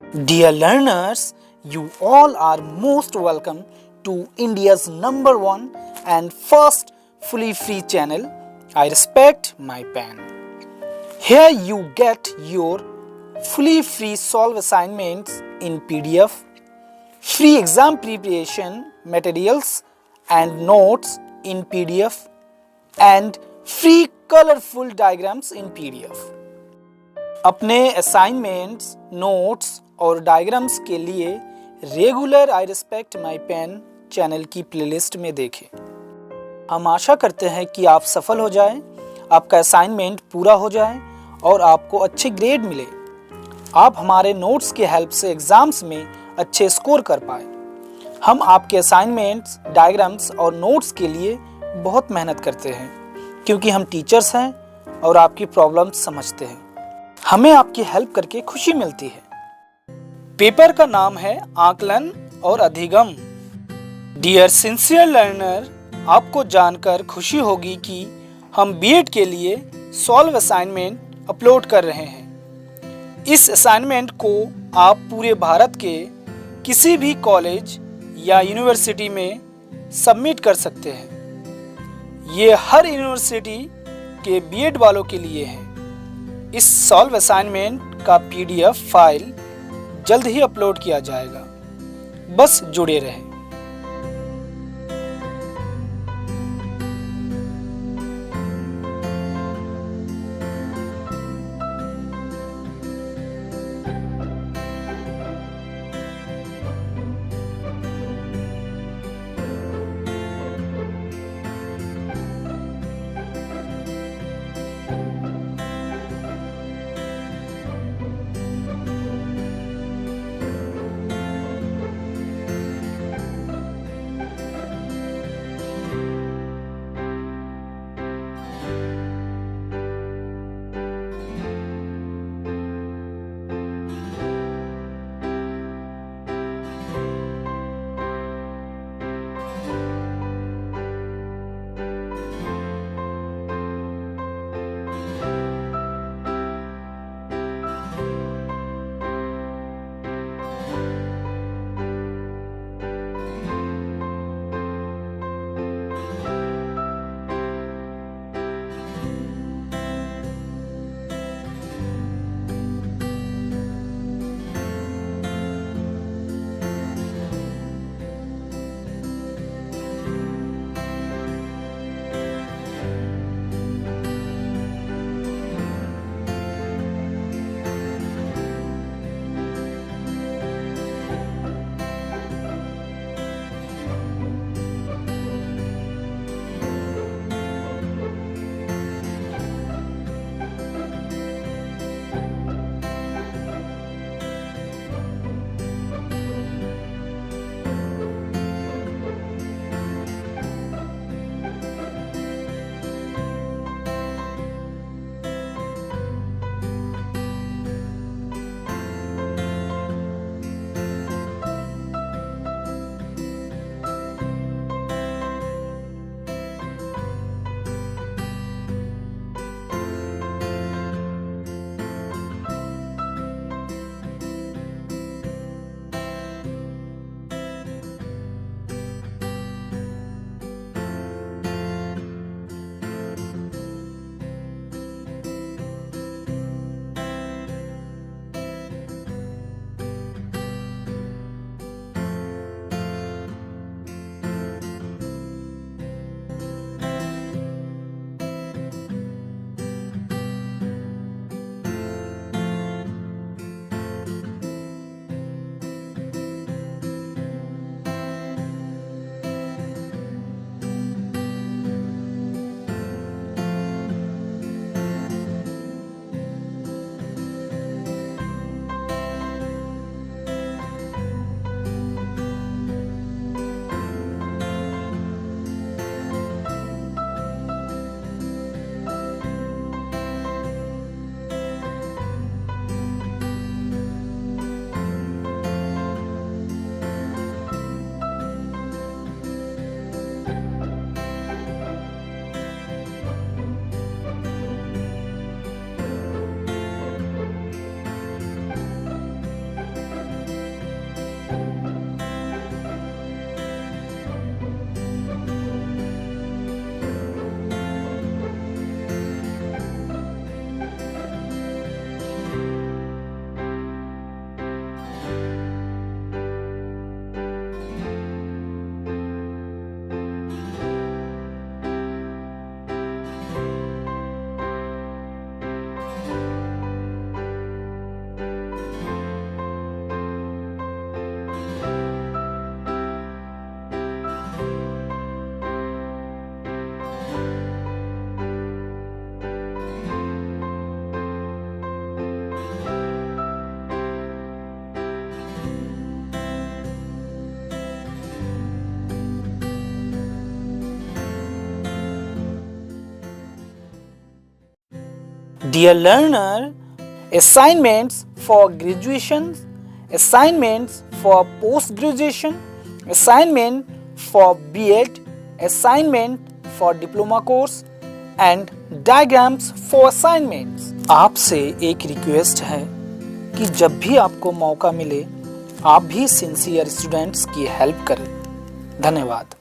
Dear learners, you all are most welcome to India's #1 and first fully free channel, I Respect My Pen. Here you get your fully free solve assignments in PDF, free exam preparation materials and notes in PDF, and free colorful diagrams in PDF. अपने assignments, notes और diagrams के लिए regular I respect my pen channel की playlist में देखें। हम आशा करते हैं कि आप सफल हो जाएं, आपका असाइनमेंट पूरा हो जाए और आपको अच्छे ग्रेड मिले। आप हमारे नोट्स की हेल्प से एग्ज़ाम्स में अच्छे स्कोर कर पाए। हम आपके असाइनमेंट्स, डायग्राम्स और नोट्स के लिए बहुत मेहनत करते हैं क्योंकि हम टीचर्स हैं और आपकी प्रॉब्लम्स समझते हैं। हमें आपकी हेल्प करके खुशी मिलती है। पेपर का नाम है आकलन और अधिगम। डियर सिंसियर लर्नर, आपको जानकर खुशी होगी कि हम B.Ed के लिए सॉल्व असाइनमेंट अपलोड कर रहे हैं। इस असाइनमेंट को आप पूरे भारत के किसी भी कॉलेज या यूनिवर्सिटी में सबमिट कर सकते हैं। ये हर यूनिवर्सिटी के B.Ed वालों के लिए है। इस सॉल्व असाइनमेंट का PDF फाइल जल्द ही अपलोड किया जाएगा। बस जुड़े रहें। Dear learner, assignments for graduation, assignments for post-graduation, assignment for B.Ed, assignment for diploma course and diagrams for assignments. आपसे एक रिक्वेस्ट है कि जब भी आपको मौका मिले आप भी सिंसियर स्टूडेंट्स की हेल्प करें। धन्यवाद।